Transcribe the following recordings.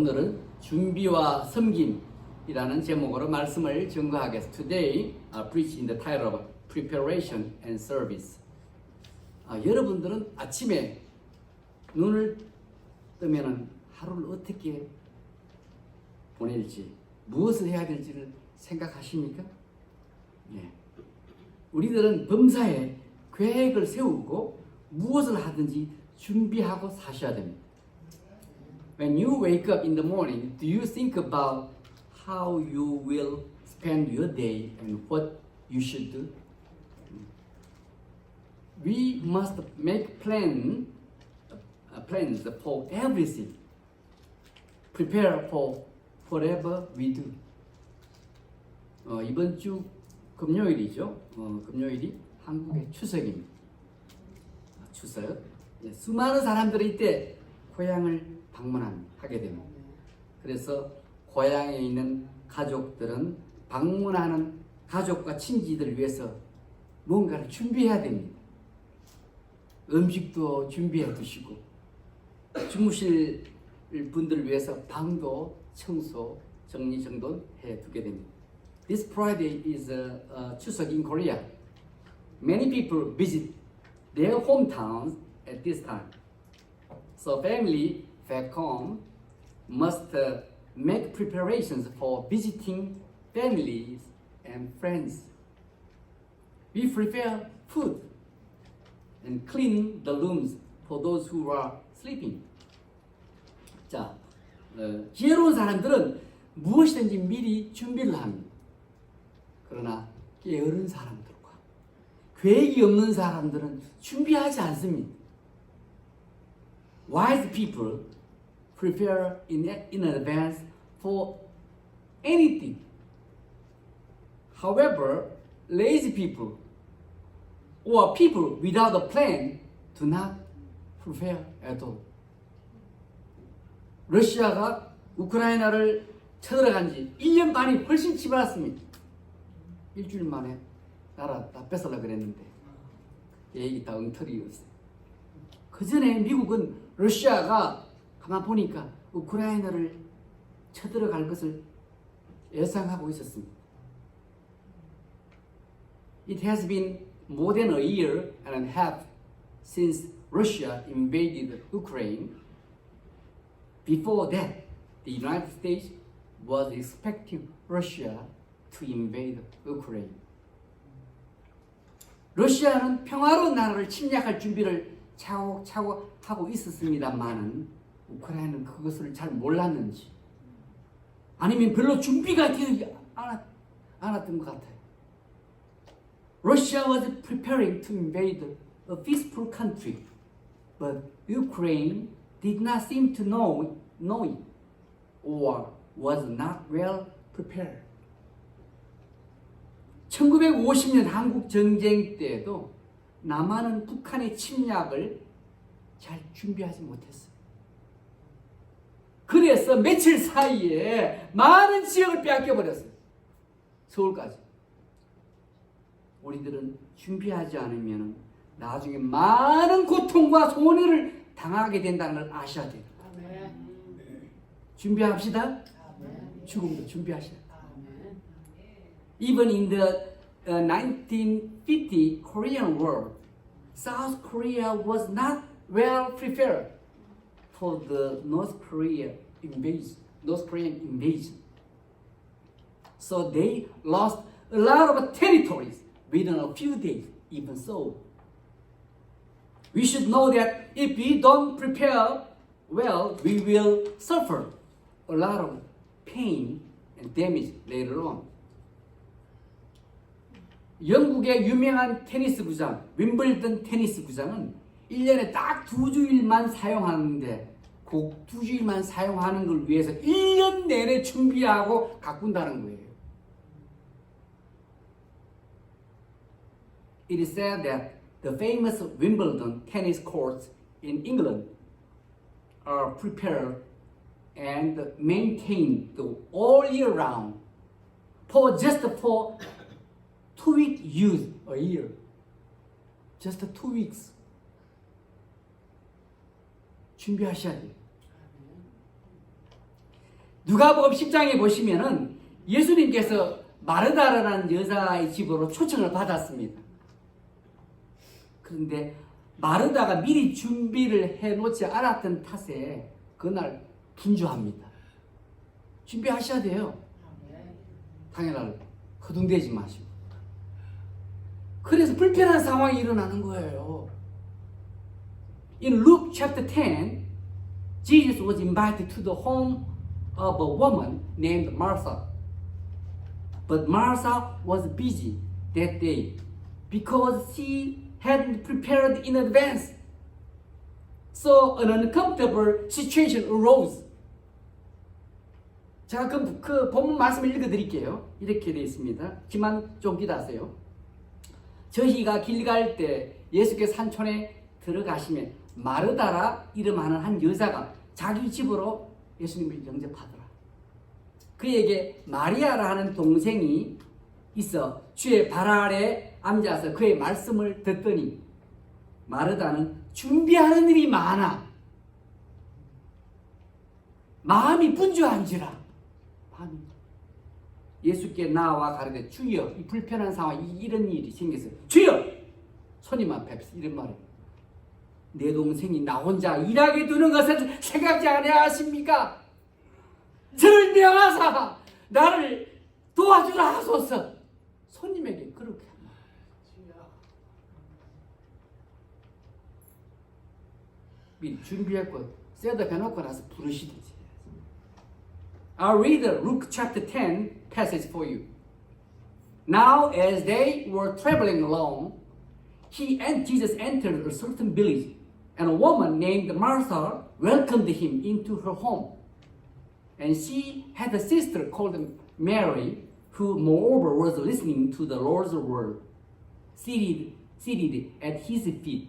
오늘은 준비와 섬김이라는 제목으로 말씀을 증거하겠습니다. Today, preach in the title of Preparation and Service. 여러분들은 아침에 눈을 뜨면은 하루를 어떻게 보낼지, 무엇을 해야 될지를 생각하십니까? 예. 우리들은 범사에 계획을 세우고 무엇을 하든지 준비하고 사셔야 됩니다. When you wake up in the morning, do you think about how you will spend your day and what you should do? We must make plans for everything. Prepare for whatever we do. 이번 주 금요일이죠. 금요일이 한국의 추석입니다. 추석. 수많은 사람들이 이때 고향을 방문하게 됩니다. 그래서 고향에 있는 가족들은 방문하는 가족과 친지들을 위해서 뭔가를 준비해야 됩니다. 음식도 준비해 두시고 주무실 분들을 위해서 방도 청소, 정리정돈해 두게 됩니다. This Friday is Chuseok in Korea. Many people visit their hometowns at this time. So family back home must make preparations for visiting families and friends. We prepare food and clean the rooms for those who are sleeping. 자, 지혜로운 사람들은 무엇이든지 미리 준비를 합니다. 그러나 게으른 사람들과 계획이 없는 사람들은 준비하지 않습니다. Wise people prepare in advance for anything. However, lazy people or people without a plan do not prepare at all. 러시아가 우크라이나를 쳐들어간 지 1년 반이 훨씬 지났습니다. 일주일 만에 나라 다 뺏으려고 그랬는데 얘기 다 엉터리였어요. 그 전에 미국은 러시아가 가만 보니까 우크라이나를 쳐들어갈 것을 예상하고 있었습니다. It has been more than a year and a half since Russia invaded Ukraine. Before that, the United States was expecting Russia to invade Ukraine. 러시아는 평화로운 나라를 침략할 준비를 차곡차곡 하고 있었습니다만은 우크라이나는 그것을 잘 몰랐는지 아니면 별로 준비가 되지 않았던 것 같아요. Russia was preparing to invade a peaceful country, but Ukraine did not seem to know it or was not well prepared. 1950년 한국 전쟁 때에도 남한은 북한의 침략을 잘 준비하지 못했어요. 그래서 며칠 사이에 많은 지역을 빼앗겨버렸어요. 서울까지. 우리들은 준비하지 않으면 나중에 많은 고통과 손해를 당하게 된다는 걸 아셔야 돼요. 준비합시다. 죽음도 준비하셔야 돼요. Even in the 1950 Korean War, South Korea was not well prepared for the North Korean invasion. So they lost a lot of territories within a few days. Even so, we should know that if we don't prepare well, we will suffer a lot of pain and damage later on. 영국의 유명한 테니스 구장, 윈블던 테니스 구장은 1년에 딱 2주일만 사용하는데 그 2주일만 사용하는 걸 위해서 1년 내내 준비하고 가꾼다는 거예요. It is said that the famous Wimbledon tennis courts in England are prepared and maintained all year round for 2 weeks use a year. Just 2 weeks. 준비하셔야 돼요. 누가복음 10장에 보시면은 예수님께서 마르다라는 여자의 집으로 초청을 받았습니다. 그런데 마르다가 미리 준비를 해놓지 않았던 탓에 그날 분주합니다. 준비하셔야 돼요. 당연히 허둥대지 마시고. 그래서 불편한 상황이 일어나는 거예요. In Luke chapter 10, Jesus was invited to the home of a woman named Martha. But Martha was busy that day because she hadn't prepared in advance. So an uncomfortable situation arose. 제가 그 본문 말씀을 읽어드릴게요. 이렇게 되어 있습니다. 지만 좀 기다하세요. 저희가 길 갈 때 예수께서 산촌에 들어가시면 마르다라 이름하는 한 여자가 자기 집으로 예수님을 영접하더라. 그에게 마리아라 하는 동생이 있어 주의 발 아래 앉아서 그의 말씀을 듣더니 마르다는 준비하는 일이 많아 마음이 분주한지라. 예수께 나와 가르되 주여, 이 불편한 상황, 이런 일이 생겼어요. 주여, 손님 앞에 이런 말을, 내 동생이 나 혼자 일하게 두는 것을 생각지 아니하십니까? 저를 명하사 나를 도와주라 하소서. 손님에게 그렇게 한 말. 미리 준비했고 셋업 해놓고 나서 부르시든지. I'll read Luke chapter 10 passage for you. Now as they were traveling along, Jesus entered a certain village, and a woman named Martha welcomed him into her home. And she had a sister called Mary, who moreover was listening to the Lord's word, seated at his feet.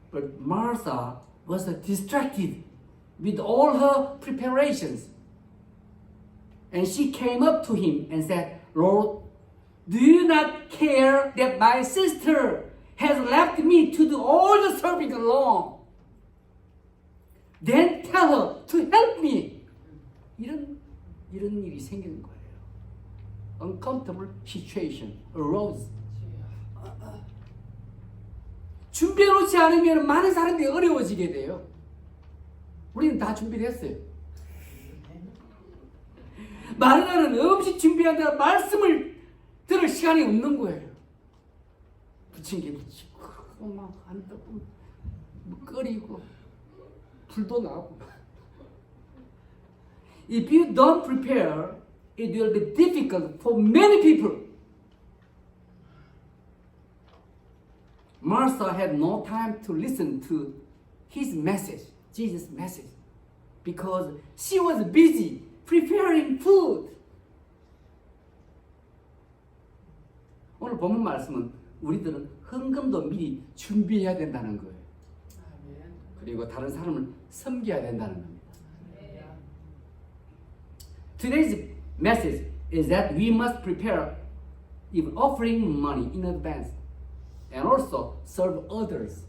But Martha was distracted with all her preparations. And she came up to him and said, Lord, do you not care that my sister has left me to do all the serving alone? Then tell her to help me. 이런 일이 생기는 거예요. Uncomfortable situation arose. 준비해놓지 않으면 많은 사람들이 어려워지게 돼요. 우리는 다 준비를 했어요. 마르다는 음식 준비한다고 말씀을 들을 시간이 없는 거예요. 부친 게 부치고 막 안 뜨고 끓이고 불도 나고. If you don't prepare, it will be difficult for many people. Martha had no time to listen to his message, Jesus' message, because she was busy preparing food. 오늘 본문 말씀은 우리들은 헌금도 미리 준비해야 된다는 거예요. 그리고 다른 사람을 섬겨야 된다는 겁니다. Today's message is that we must prepare even offering money in advance and also serve others.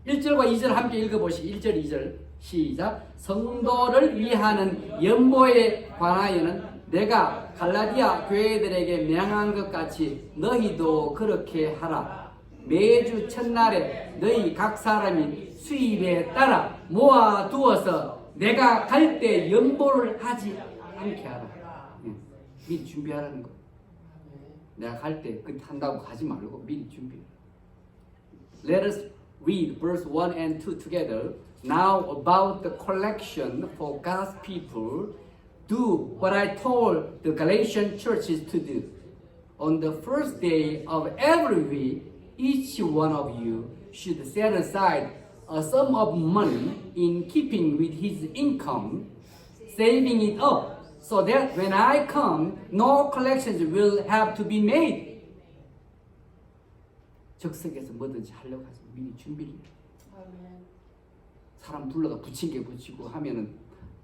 1절과 2절 함께 읽어보시기. 1절 2절 시작. 성도를 위하는 연보에 관하여는 내가 갈라디아 교회들에게 명한 것 같이 너희도 그렇게 하라. 매주 첫날에 너희 각 사람이 수입에 따라 모아두어서 내가 갈 때 연보를 하지 않게 하라. 미리 준비하라는 거. 내가 갈 때 한다고 가지 말고 미리 준비해. Let us read verse 1 and 2 together. Now about the collection for God's people, do what I told the Galatian churches to do. On the first day of every week, each one of you should set aside a sum of money in keeping with his income, saving it up, so that when I come, no collections will have to be made. 적석에서 뭐든지 하려고 하지 미리 준비를 해. 사람 불러가 붙인 게 붙이고 하면은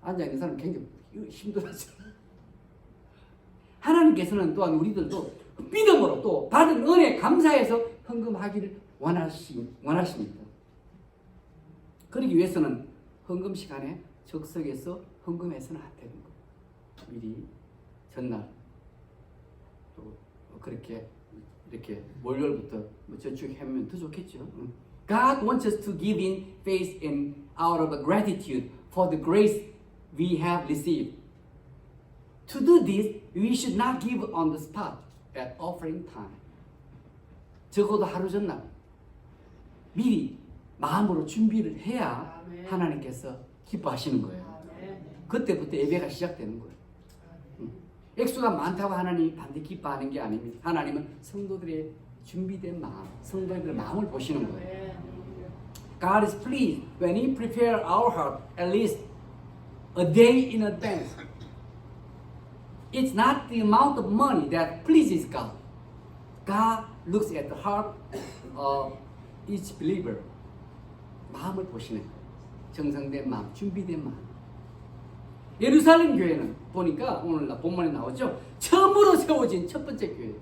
앉아있는 사람 굉장히 힘들어져. 하나님께서는 또한 우리들도 믿음으로 또 받은 은혜 감사해서 헌금하기를 원하십니다. 그러기 위해서는 헌금 시간에 적석에서 헌금해서는 안 되는 거예요. 미리 전날 또 그렇게 이렇게 월요일부터 저축하면 더 좋겠죠. God wants us to give in faith and out of gratitude for the grace we have received. To do this, we should not give on the spot at offering time. 적어도 하루 전날 미리 마음으로 준비를 해야 하나님께서 기뻐하시는 거예요. 그때부터 예배가 시작되는 거예요. 액수가 많다고 하나님이 반드시 기뻐하는 게 아닙니다. 하나님은 성도들의 준비된 마음, 성도들의 마음을 보시는 거예요. God is pleased when we prepare our heart at least a day in advance. It's not the amount of money that pleases God. God looks at the heart of each believer. 마음을 보시는 거예요. 정성된 마음, 준비된 마음. 예루살렘 교회는 보니까 오늘 본문에 나오죠. 처음으로 세워진 첫 번째 교회.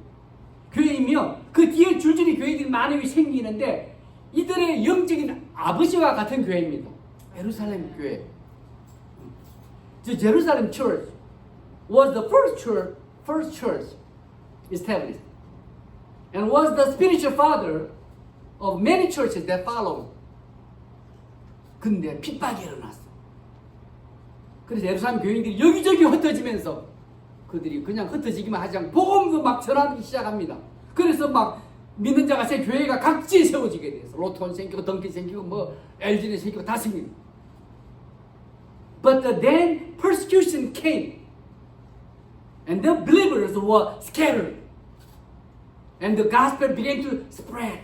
교회이며 그 뒤에 줄줄이 교회들이 많이 생기는데 이들의 영적인 아버지와 같은 교회입니다. 예루살렘 교회. The Jerusalem church was the first church established and was the spiritual father of many churches that followed. 근데 핍박이 일어났어. 그래서 예루살렘 교인들이 여기저기 흩어지면서 그들이 그냥 흩어지기만 하지 않고 복음도 막 전하기 시작합니다. 그래서 막 믿는 자가 새 교회가 각지에 세워지게 돼서 로톤 생기고 덩킨 생기고 뭐 LG는 생기고 다 생깁니다. But then persecution came and the believers were scattered and the gospel began to spread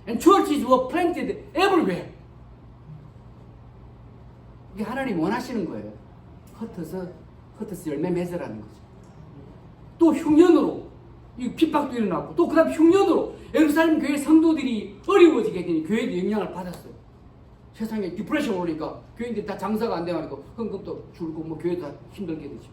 and churches were planted everywhere. 이게 하나님 원하시는 거예요. 흩어서 열매 맺으라는 거죠. 또 흉년으로 이 핍박도 일어나고 또 그다음 흉년으로 예루살렘 교회 성도들이 어려워지게 되니 교회도 영향을 받았어요. 세상에 디프레션 오니까 교인들이 다 장사가 안 되니까 헌금도 줄고 뭐 교회도 다 힘들게 되죠.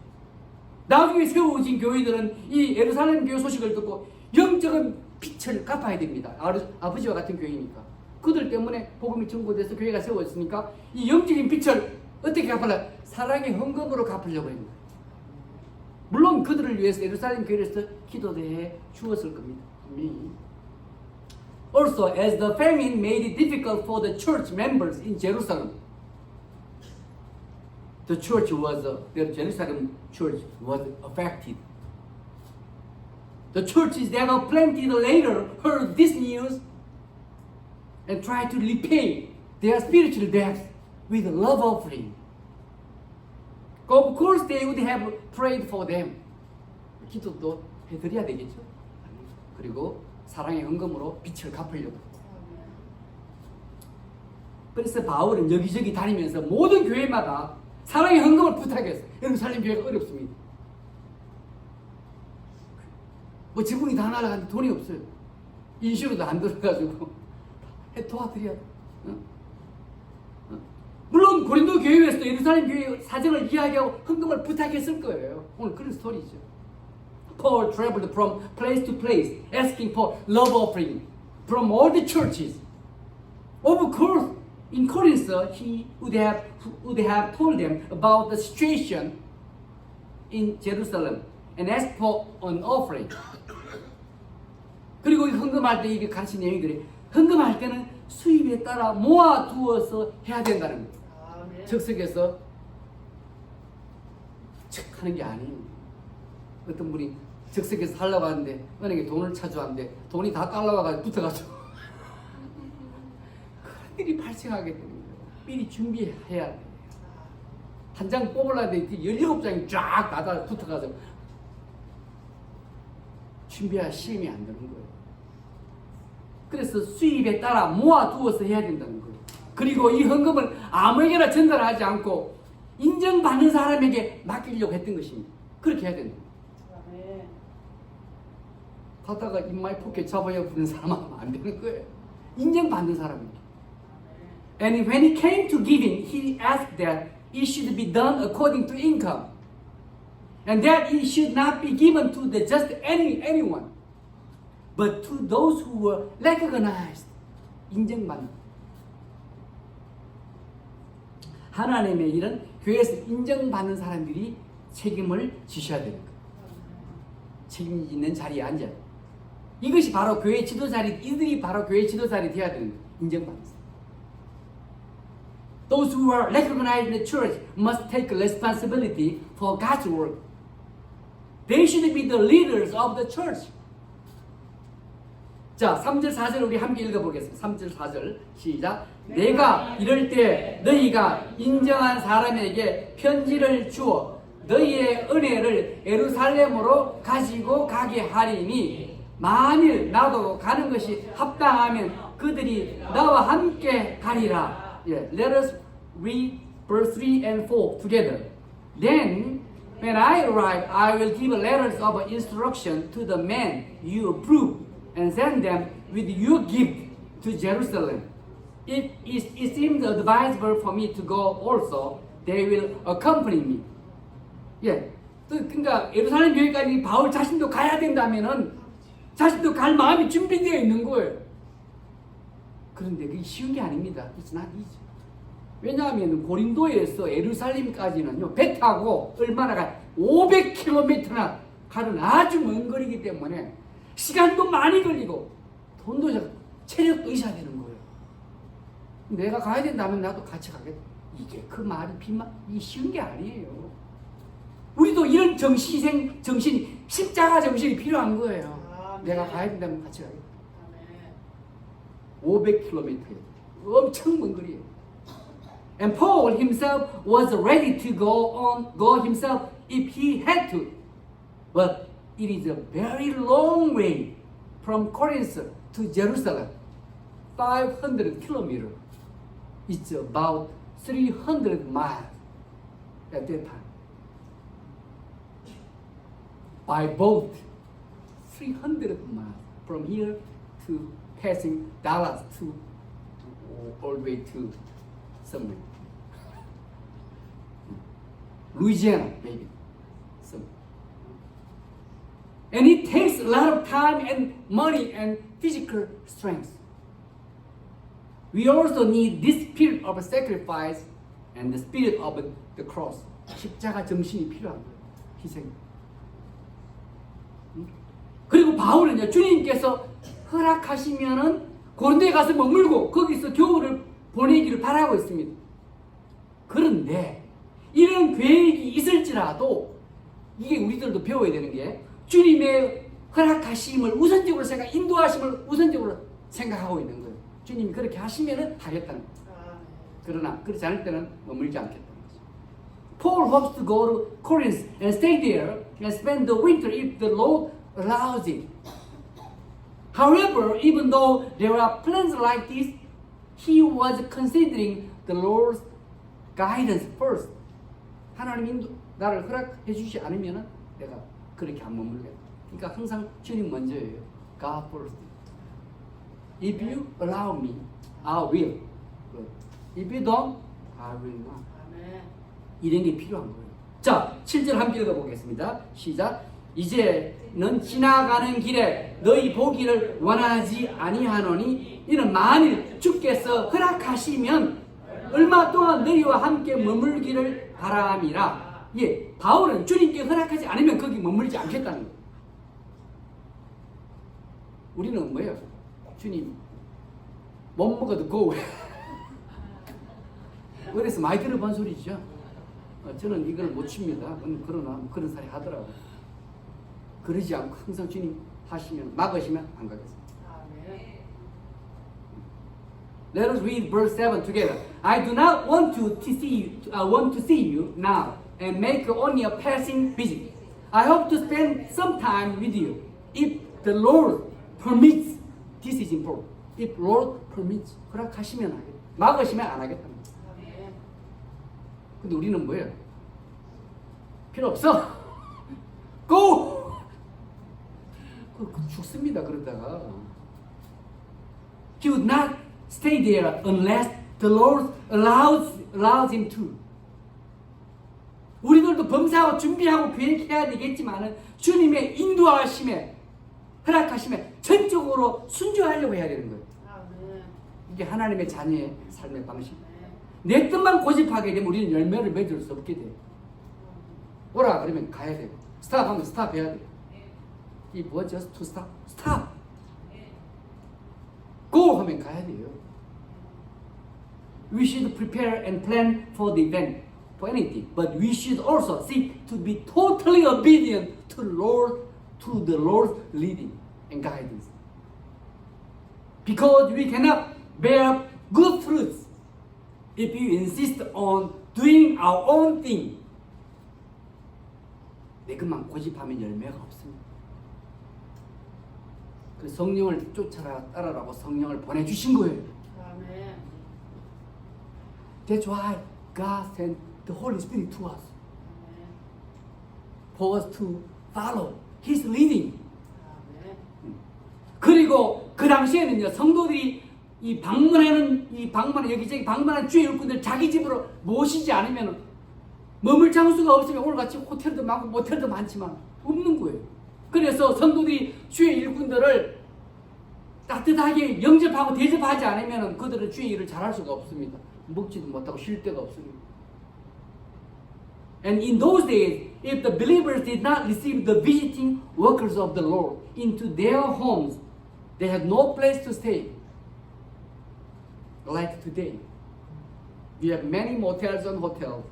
나중에 세워진 교회들은 이 예루살렘 교회 소식을 듣고 영적인 빛을 갚아야 됩니다. 아버지와 같은 교회니까. 그들 때문에 복음이 전고돼서 교회가 세워졌으니까 이 영적인 빛을 어떻게 갚으려? 사랑의 헌금으로 갚으려고 했는 거예요. 물론 그들을 위해서 예루살렘 교회에서 기도도 해 주었을 겁니다. Also, as the famine made it difficult for the church members in Jerusalem, the Jerusalem church was affected. The churches that were planted later heard this news and tried to repay their spiritual debts with a love offering. Of course, they would have prayed for them. 기도도 해드려야 되겠죠. 그리고 사랑의 헌금으로 빛을 갚으려고. 그래서 바울은 여기저기 다니면서 모든 교회마다 사랑의 헌금을 부탁했어요. 예루살렘 교회가 어렵습니다. 뭐 지붕이 다 날아가는데 돈이 없어요. 인슈로도 안 들어가지고 도와드려야 돼. 물론 고린도 교회에서도 예루살렘 교회 사정을 이야기하고 헌금을 부탁했을 거예요. 오늘 그런 스토리죠. Paul traveled from place to place asking for love offering from all the churches. Of course, in Corinth, he would have told them about the situation in Jerusalem and asked for an offering. 그리고 헌금할 때 이게 가르친 내용들이 헌금할 때는 수입에 따라 모아두어서 해야 된다는 거예요. 즉석에서 척 하는 게 아니에요. 어떤 분이 즉석에서 하려고 하는데 은행에 돈을 차주하는데 돈이 다 달러와가지고 붙어가지고 그런 일이 발생하게 되는 거예요. 미리 준비해야 돼요. 한 장 뽑으려는데 17장이 쫙 나다 붙어가지고 준비할 시험이 안 되는 거예요. 그래서 수입에 따라 모아두어서 해야 된다는 거예요. 그리고 이 헌금을 아무에게나 전달하지 않고 인정받는 사람에게 맡기려고 했던 것입니다. 그렇게 해야 된다. 가다가 인마이 포켓 잡아야 부는 사람 하면 안 되는 거예요. 인정받는 사람입니다. And when he came to giving, he asked that it should be done according to income, and that it should not be given to just anyone, but to those who were recognized. 인정받는. 하나님의 일은 교회에서 인정받는 사람들이 책임을 지셔야 되는 거예요. 책임 있는 자리에 앉아. 이것이 바로 교회 지도자리, 이들이 바로 교회 지도자리 되어야 되는 거예요. 인정받는 사람. Those who are recognized in the church must take responsibility for God's work. They should be the leaders of the church. 자, 3절 4절 우리 함께 읽어보겠습니다. 3절 4절 시작. 내가 이럴 때 너희가 인정한 사람에게 편지를 주어 너희의 은혜를 예루살렘으로 가지고 가게 하리니 만일 나도 가는 것이 합당하면 그들이 나와 함께 가리라. Let us read verse 3 and 4 together. Then when I arrive, I will give letters of instruction to the men you approve and send them with your gift to Jerusalem. If it seems advisable for me to go also, they will accompany me. 예, 그러니까 예루살렘 교회까지 바울 자신도 가야 된다면은 자신도 갈 마음이 준비되어 있는 거예요. 그런데 그게 쉬운 게 아닙니다. It's not easy. 왜냐하면 고린도에서 예루살렘까지는요, 배 타고 얼마나 가 500km나 가는 아주 먼 거리이기 때문에 시간도 많이 걸리고 돈도 체력도 있어야 되는 거예요. 내가 가야 된다면 나도 같이 가겠다. 이게 그 말이 이 쉬운 게 아니에요. 우리도 이런 정신, 십자가 정신이 필요한 거예요. 내가 가야 된다면 같이 가겠다. 500km. 엄청 먼 거리예요. And Paul himself was ready to go himself if he had to. But it is a very long way from Corinth to Jerusalem. 500 kilometers. It's about 300 miles at that time. By boat, 300 miles from here to passing Dallas to all the way to somewhere. Louisiana, maybe. Somewhere. And it takes a lot of time and money and physical strength. We also need this spirit of sacrifice and the spirit of the cross. 십자가 정신이 필요한 거예요. 희생. 그리고 바울은요, 주님께서 허락하시면은 고린도에 가서 머물고 거기서 교우를 보내기를 바라고 있습니다. 그런데 이런 계획이 있을지라도 이게 우리들도 배워야 되는 게 주님의 허락하심을 우선적으로 인도하심을 우선적으로 생각하고 있는 거예요. 주님이 그렇게 하시면은 하겠다는 거예요. 그러나 그렇지 않을 때는 머물지 않겠다는 거죠. Paul hopes to go to Corinth and stay there and spend the winter if the Lord allows it. However, even though there are plans like this, he was considering the Lord's guidance first. 하나님 나를 허락해 주지 않으면 내가 그렇게 안 머물겠다. 그러니까 항상 주님 먼저예요. God first. If you allow me, I will. If you don't, I will not. 이런 게 필요한 거예요. 자, 7절 함께 읽어보겠습니다. 시작. 이제는 지나가는 길에 너희 보기를 원하지 아니하노니 이는 만일 주께서 허락하시면 얼마 동안 너희와 함께 머물기를 바람이라. 예, 바울은 주님께 허락하지 않으면 거기 머물지 않겠다는 거예요. 우리는 뭐예요? 주님 못 먹어도 go. 그래서 많이 들어본 소리죠. 저는 이걸 못 칩니다. 그러나 그런 사람이 하더라고요. 그러지 않고 항상 주님 하시면 막으시면 안 가겠습니다. Let us read verse 7 together. I do not want to see you now and make only a passing visit. I hope to spend some time with you if the Lord permits. This is important. If Lord permits. 허락하시면 하겠다. 막으시면 안 하겠다. 근데 우리는 뭐예요? 필요 없어. Go! 죽습니다. 그러다가. He would not stay there unless the Lord allows him to. 우리들도 범사하고 준비하고 계획해야 되겠지만은 주님의 인도하심에 허락하심에 전적으로 순종하려고 해야 되는 거예요. 이게 하나님의 자녀의 삶의 방식. 내 뜻만 고집하게 되면 우리는 열매를 맺을 수 없게 돼요. 오라 그러면 가야 되고, 스탑 하면 스탑 해야 돼요. 이 뭐 just to stop? stop. go 하면 가야 돼요. We should prepare and plan for the event, for anything, but we should also seek to be totally obedient to the Lord's leading and guidance. Because we cannot bear good fruits if you insist on doing our own thing. 내 것만 고집하면 열매가 없습니다. 그 성령을 쫓아라 따라라고 성령을 보내주신 거예요. 아멘. That's why God sent the Holy Spirit to us, for us to follow His leading. 아멘. 그리고 그 당시에는요, 성도들이 이 여기저기 방문하는 주의 일꾼들 자기 집으로 모시지 않으면 머물 장소가 없으면 오늘같이 호텔도 많고 모텔도 많지만 없는 거예요. 그래서 성도들이 주의 일꾼들을 따뜻하게 영접하고 대접하지 않으면 그들은 주의 일을 잘할 수가 없습니다. 먹지도 못하고 쉴 데가 없습니다. And in those days, if the believers did not receive the visiting workers of the Lord into their homes, they had no place to stay. Like today, we have many motels and hotels.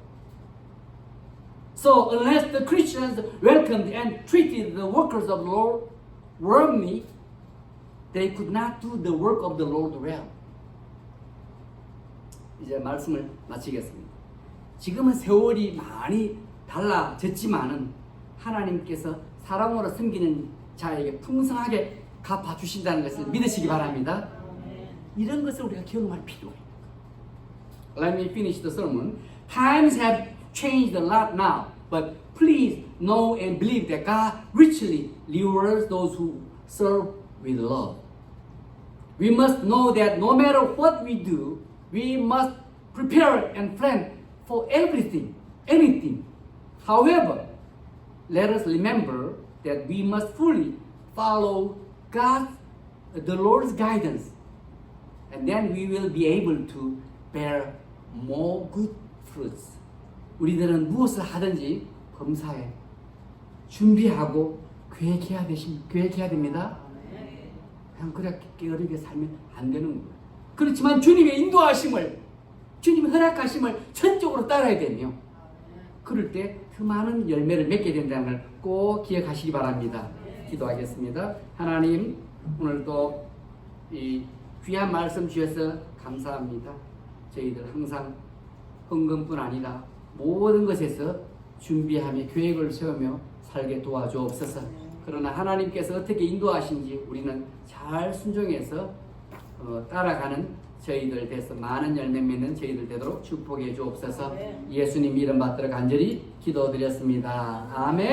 So unless the Christians welcomed and treated the workers of the Lord warmly, they could not do the work of the Lord well. 이제 말씀을 마치겠습니다. 지금은 세월이 많이 달라졌지만은 하나님께서 사랑으로 섬기는 자에게 풍성하게 갚아주신다는 것을 믿으시기 바랍니다. 이런 것을 우리가 경험할 필요해요. Let me finish the sermon. Times have changed a lot now, but please know and believe that God richly rewards those who serve with love. We must know that no matter what we do, we must prepare and plan for everything, anything. However, let us remember that we must fully follow the Lord's guidance, and then we will be able to bear more good fruits. 우리들은 무엇을 하든지 범사에 준비하고 계획해야 됩니다. 그냥 그렇게 게으르게 살면 안 되는 거예요. 그렇지만 주님의 인도하심을, 주님의 허락하심을 전적으로 따라야 되며, 그럴 때 그 많은 열매를 맺게 된다는 걸 꼭 기억하시기 바랍니다. 기도하겠습니다. 하나님, 오늘도 이 귀한 말씀 주셔서 감사합니다. 저희들 항상 헌금뿐 아니라 모든 것에서 준비하며 계획을 세우며 살게 도와주옵소서. 그러나 하나님께서 어떻게 인도하신지 우리는 잘 순종해서 따라가는 저희들 돼서 많은 열매 맺는 저희들 되도록 축복해 주옵소서. 예수님 이름 받들어 간절히 기도드렸습니다. 아멘.